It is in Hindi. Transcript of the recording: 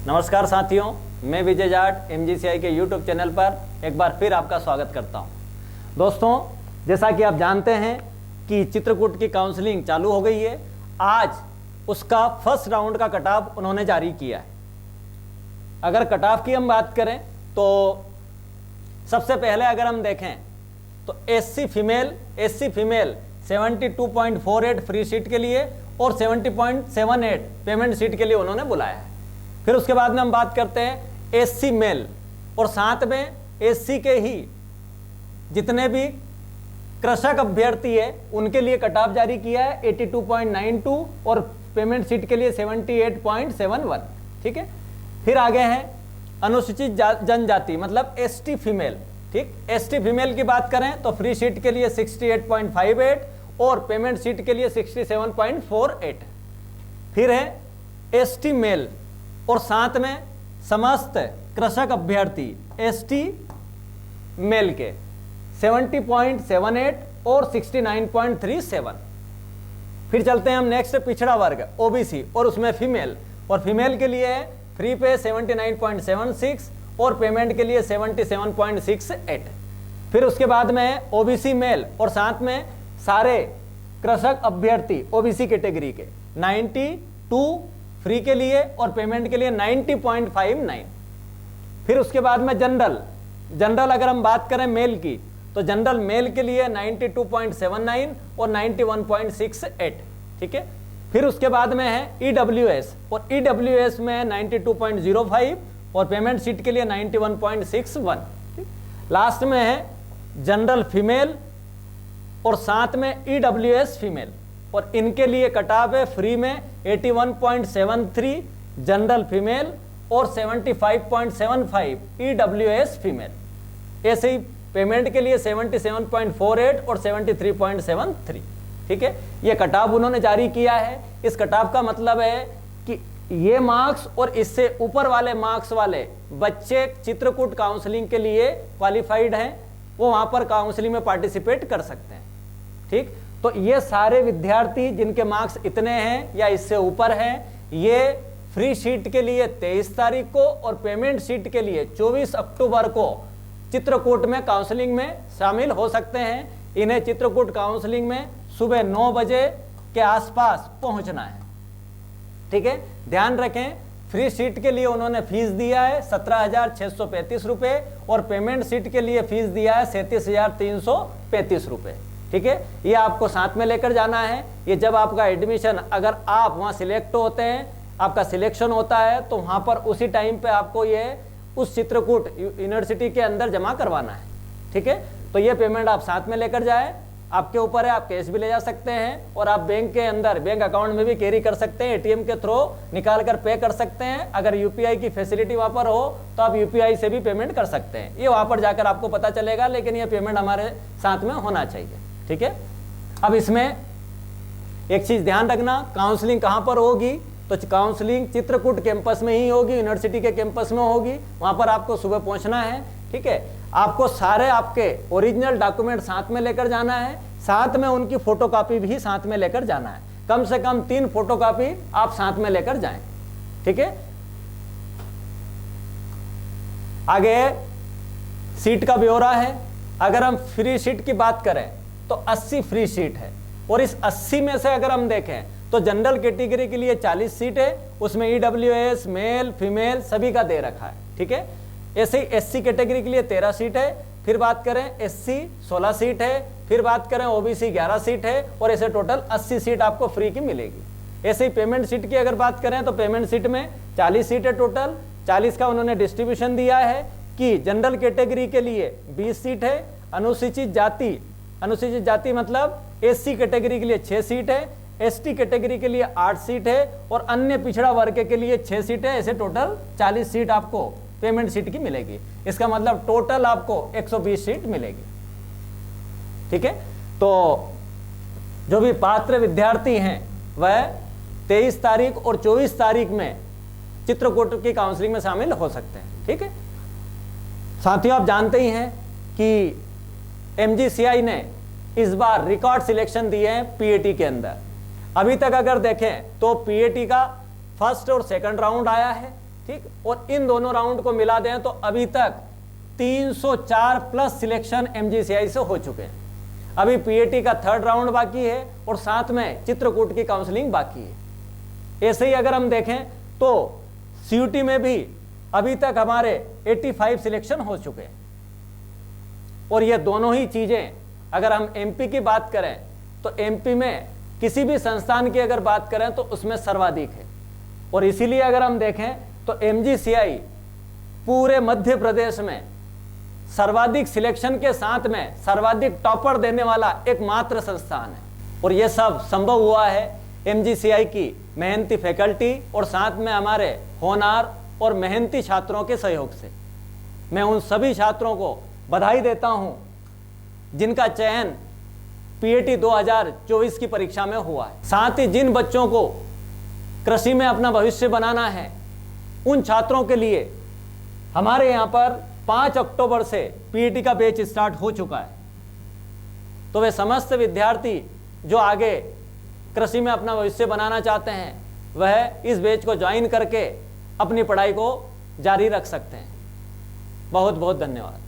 नमस्कार साथियों, मैं विजय जाट MGCI के YouTube चैनल पर एक बार फिर आपका स्वागत करता हूं। दोस्तों, जैसा कि आप जानते हैं कि चित्रकूट की काउंसलिंग चालू हो गई है। आज उसका फर्स्ट राउंड का कट ऑफ उन्होंने जारी किया है। अगर कट ऑफ की हम बात करें तो सबसे पहले अगर हम देखें तो SC फीमेल 72.48 फ्री सीट के लिए और 70.78 पेमेंट सीट के लिए उन्होंने बुलाया है। फिर उसके बाद में हम बात करते हैं SC मेल, और साथ में SC के ही जितने भी कृषक अभ्यर्थी है उनके लिए कट ऑफ जारी किया है 82.92 और पेमेंट सीट के लिए 78.71। ठीक है। फिर आगे हैं अनुसूचित जनजाति मतलब ST फीमेल। ठीक, ST फीमेल की बात करें तो फ्री सीट के लिए 68.58 और पेमेंट सीट के लिए 67.48। फिर है ST मेल और साथ में समस्त कृषक अभ्यर्थी ST मेल के 70.78 और 69.37। फिर चलते हैं हम नेक्स्ट पिछड़ा वर्ग OBC और उसमें फीमेल, और फीमेल के लिए फ्री पे 79.76 और पेमेंट के लिए 77.68। फिर उसके बाद में OBC मेल और साथ में सारे कृषक अभ्यर्थी OBC कैटेगरी के 92 फ्री के लिए और पेमेंट के लिए 90.59। फिर उसके बाद में जनरल अगर हम बात करें मेल की तो जनरल मेल के लिए 92.79 और 91.68। ठीक है। फिर उसके बाद में है EWS और EWS में 92.05 और पेमेंट सीट के लिए 91.61। लास्ट में है जनरल फीमेल और साथ में EWS फीमेल, और इनके लिए कट ऑफ है फ्री में 81.73 जनरल फीमेल और 75.75 EWS फीमेल। ऐसे ही पेमेंट के लिए 77.48 और 73.73। ठीक है, ये कट ऑफ उन्होंने जारी किया है। इस कट ऑफ का मतलब है कि ये मार्क्स और इससे ऊपर वाले मार्क्स वाले बच्चे चित्रकूट काउंसलिंग के लिए क्वालिफाइड हैं, वो वहां पर काउंसलिंग में पार्टिसिपेट कर सकते हैं। ठीक, तो ये सारे विद्यार्थी जिनके मार्क्स इतने हैं या इससे ऊपर हैं, ये फ्री सीट के लिए 23 तारीख को और पेमेंट सीट के लिए 24 अक्टूबर को चित्रकूट में काउंसलिंग में शामिल हो सकते हैं। इन्हें चित्रकूट काउंसलिंग में सुबह 9 बजे के आसपास पहुंचना है। ठीक है, ध्यान रखें फ्री सीट के लिए उन्होंने फीस दिया है 17,635 रुपये और पेमेंट सीट के लिए फीस दिया है 37,335 रुपये। ठीक है, ये आपको साथ में लेकर जाना है। ये जब आपका एडमिशन, अगर आप वहाँ सिलेक्ट होते हैं, आपका सिलेक्शन होता है, तो वहाँ पर उसी टाइम पे आपको ये उस चित्रकूट यूनिवर्सिटी के अंदर जमा करवाना है। ठीक है, तो ये पेमेंट आप साथ में लेकर जाए, आपके ऊपर है। आप कैश भी ले जा सकते हैं और आप बैंक के अंदर बैंक अकाउंट में भी कैरी कर सकते हैं, ATM के थ्रू निकाल कर पे कर सकते हैं। अगर UPI की फैसिलिटी वहाँ पर हो तो आप UPI से भी पेमेंट कर सकते हैं। ये वहाँ पर जाकर आपको पता चलेगा, लेकिन ये पेमेंट हमारे साथ में होना चाहिए। ठीक है, अब इसमें एक चीज़ ध्यान रखना, काउंसलिंग कहाँ पर होगी, तो काउंसलिंग चित्रकूट कैंपस में ही होगी, यूनिवर्सिटी के कैंपस में होगी। वहाँ पर आपको सुबह पहुँचना है। ठीक है, आपको सारे आपके ओरिजिनल डॉक्यूमेंट साथ में लेकर जाना है, साथ में उनकी फोटोकॉपी भी साथ में लेकर जाना है। कम से कम 3 फोटोकॉपी आप साथ में लेकर जाएं। ठीक है, आगे सीट का ब्यौरा है। अगर हम फ्री सीट की बात करें तो 80 फ्री सीट है, और इस 80 में से अगर हम देखें तो जनरल कैटेगरी के लिए 40 सीट है, उसमें EWS मेल फीमेल सभी का दे रखा है। ठीक है, ऐसे ही SC कैटेगरी के लिए 13 सीट है। फिर बात करें SC 16 सीट है। फिर बात करें OBC 11 सीट है, और ऐसे टोटल 80 सीट आपको फ्री की मिलेगी। ऐसे ही पेमेंट सीट की अगर बात करें तो पेमेंट सीट में 40 सीट है टोटल। 40 का उन्होंने डिस्ट्रीब्यूशन दिया है कि जनरल कैटेगरी के लिए 20 सीट है, अनुसूचित जाति मतलब SC कैटेगरी के लिए 6 सीट है, ST कैटेगरी के लिए 8 सीट है, और अन्य पिछड़ा वर्ग के लिए 6 सीट है। ऐसे टोटल 40 सीट आपको पेमेंट सीट की मिलेगी। इसका मतलब टोटल आपको 120 सीट मिलेगी। ठीक है, तो जो भी पात्र विद्यार्थी हैं वह 23 तारीख और 24 तारीख में चित्रकूट की काउंसलिंग में शामिल हो सकते हैं। ठीक है साथियों, आप जानते ही हैं कि MGCI ने इस बार रिकॉर्ड सिलेक्शन दिए हैं PAT के अंदर। अभी तक अगर देखें तो PAT का फर्स्ट और सेकंड राउंड आया है। ठीक। और इन दोनों राउंड को मिला दें तो अभी तक 304 प्लस सिलेक्शन MGCI से हो चुके हैं। अभी PAT का 3rd राउंड बाकी है और साथ में चित्रकूट की काउंसलिंग बाकी है। ऐसे ही अगर हम देखें तो CUT में भी अभी तक हमारे 85 सिलेक्शन हो चुके हैं। और ये दोनों ही चीजें अगर हम MP की बात करें तो MP में किसी भी संस्थान की अगर बात करें तो उसमें सर्वाधिक है। और इसीलिए अगर हम देखें तो MGCI पूरे मध्य प्रदेश में सर्वाधिक सिलेक्शन के साथ में सर्वाधिक टॉपर देने वाला एकमात्र संस्थान है। और यह सब संभव हुआ है MGCI की मेहनती फैकल्टी और साथ में हमारे होनहार और मेहनती छात्रों के सहयोग से। मैं उन सभी छात्रों को बधाई देता हूं जिनका चयन PAT 2024 की परीक्षा में हुआ है। साथ ही जिन बच्चों को कृषि में अपना भविष्य बनाना है उन छात्रों के लिए हमारे यहाँ पर 5 अक्टूबर से PAT का बैच स्टार्ट हो चुका है। तो वे समस्त विद्यार्थी जो आगे कृषि में अपना भविष्य बनाना चाहते हैं वह इस बैच को ज्वाइन करके अपनी पढ़ाई को जारी रख सकते हैं। बहुत बहुत धन्यवाद।